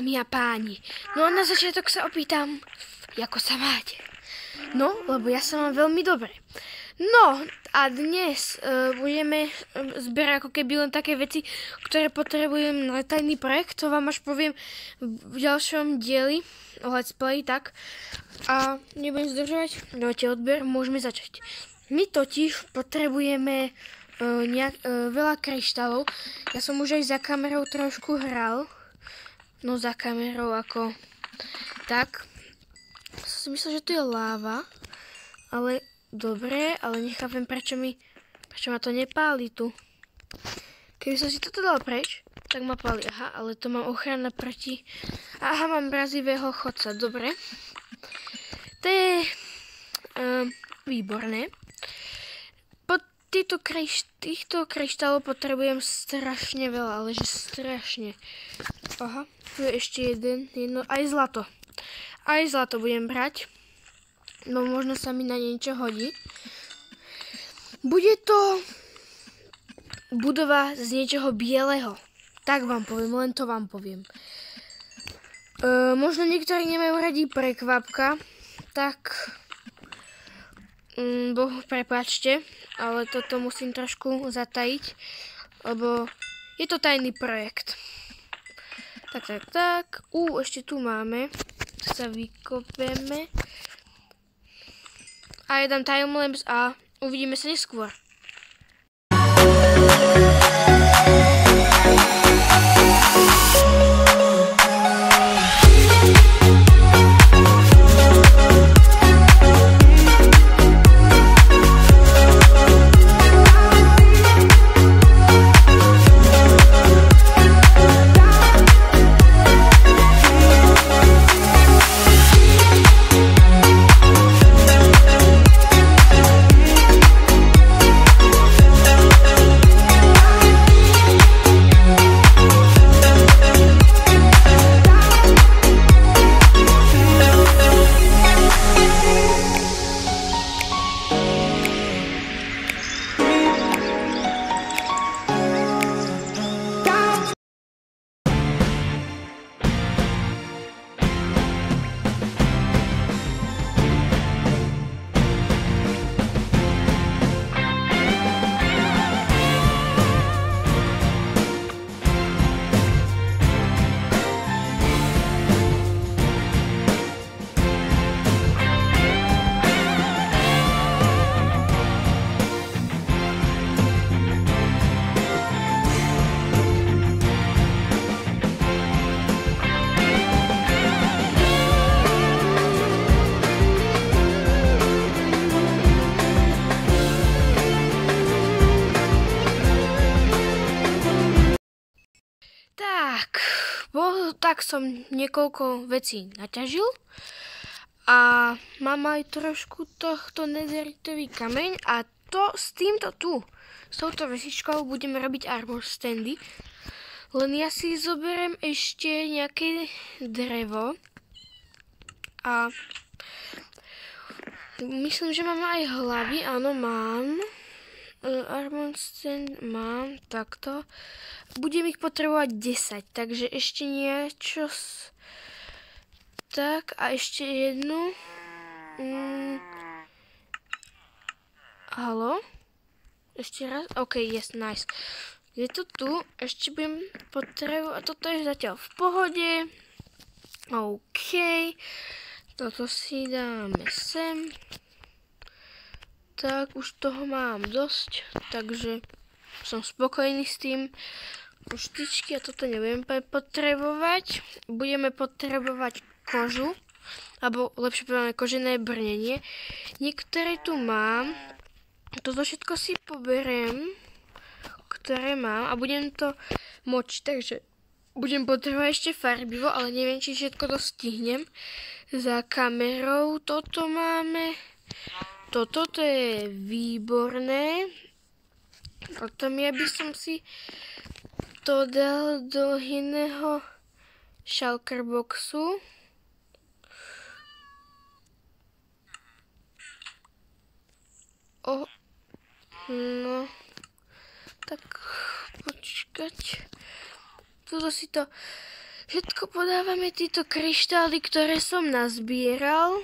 Dámy a páni, no a na začiatok sa opýtam, ako sa máte? No, lebo ja sa mám veľmi dobre. No, a dnes budeme zbierať ako keby len také veci, ktoré potrebujem na tajný projekt, to vám až poviem v ďalšom dieli o Let's Play, tak. A nebudem zdržovať, dajte odber, môžeme začať. My totiž potrebujeme veľa kryštálov. Ja som už aj za kamerou trošku hral. No za kamerou ako tak. Som si myslel, že to je láva. Ale dobre, ale nechápem prečo ma to nepáli tu. Keby som si toto dal preč, tak ma páli. Aha, ale to mám ochrana proti... Aha, mám mrazivého chodca, dobre. To je výborné. Týchto kryštálov potrebujem strašne veľa, ale že strašne. Aha, tu je ešte jedno, aj zlato. Aj zlato budem brať. No možno sa mi na niečo hodí. Bude to budova z niečoho bieleho. Tak vám poviem, len to vám poviem. Možno niektorí nemajú radi prekvapka, tak... prepáčte, ale toto musím trošku zatajiť, lebo je to tajný projekt. Tak. Ešte tu máme. Tu sa vykopeme. A ja dám timelapse a uvidíme sa neskôr. Tak som niekoľko vecí naťažil a mám aj trošku tohto nezeritový kameň a s týmto tu, s touto vesičkou budeme robiť armor standy. Len ja si zoberiem ešte nejaké drevo a myslím, že mám aj hlavy, áno mám. Armor stand mám, takto. Budem ich potrebovať 10, takže ešte niečo. Tak, a ešte jednu. Haló? Ešte raz? OK, yes, nice. Je to tu, ešte budem potrebovať, toto je zatiaľ v pohode. OK. Toto si dáme sem. Tak, už toho mám dosť, takže som spokojný s tým. Štyčky a toto nebudeme potrebovať. Budeme potrebovať kožu, alebo lepšie povedané kožené brnenie. Niektoré tu mám. Toto všetko si poberiem, ktoré mám a budem to močiť, takže budem potrebovať ešte farbivo, ale neviem, či všetko to stihnem. Za kamerou toto máme. Toto je výborné. Potom ja by som si to dal do iného shulker boxu. No, tak počkať. Tuto si to Všetko podávame tieto kryštály, ktoré som nazbieral.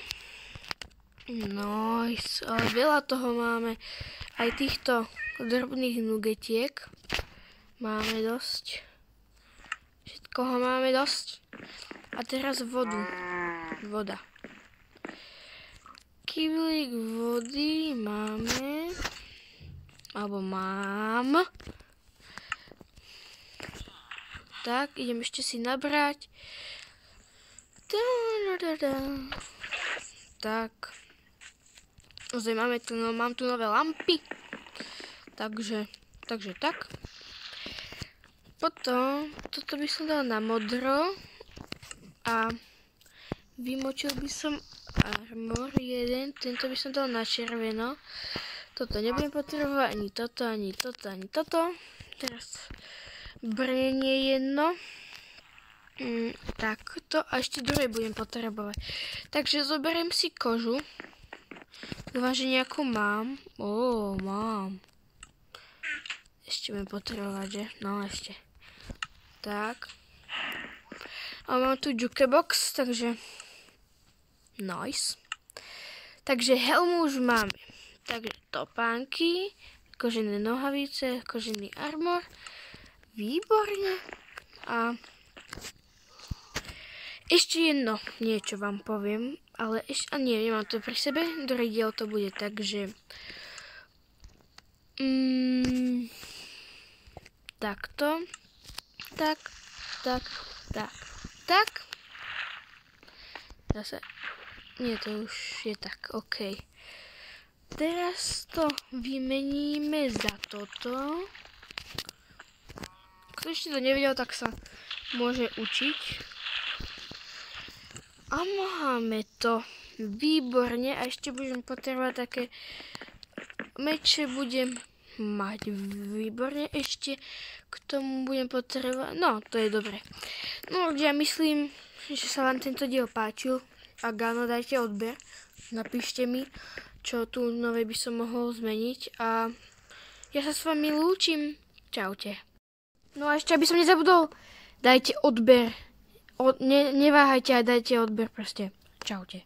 Nice, ale veľa toho máme. Aj týchto drobných nugetiek máme dosť. Všetkoho máme dosť. A teraz voda. Kyblík vody máme. Alebo mám. Tak, idem ešte si nabrať. Tak. Ozaj mám tu nové lampy. Takže tak. Potom, toto by som dal na modro. A vymočil by som armor jeden. Tento by som dal na červeno. Toto nebudem potrebovať, ani toto. Teraz brnenie jedno. Takto. A ešte druhé budem potrebovať. Takže zoberiem si kožu. Dúfam, že nejakú mám. Mám. Ešte budem potrebovať, že? No, ešte. Tak. A mám tu jukebox, takže... Nice. Takže helmu už máme. Takže topánky, kožené nohavice, kožený armor. Výborne. A ešte jedno niečo vám poviem, ale ešte, nemám to pri sebe, druhý diel to bude, takže takto, tak. Zase, nie, to už je tak, OK. Teraz to vymeníme za toto. Kto ešte to nevedel, tak sa môže učiť. A máme to. Výborne. A ešte budem potrebovať také meče. Budem mať výborne. Ešte k tomu budem potrebovať... No, to je dobre. No, ja myslím, že sa vám tento diel páčil. Ak áno, dajte odber. Napíšte mi, čo tu nové by som mohol zmeniť. A ja sa s vami lúčim. Čaute. No a ešte, aby som nezabudol, dajte odber. Neváhajte a dajte odber proste. Čaute.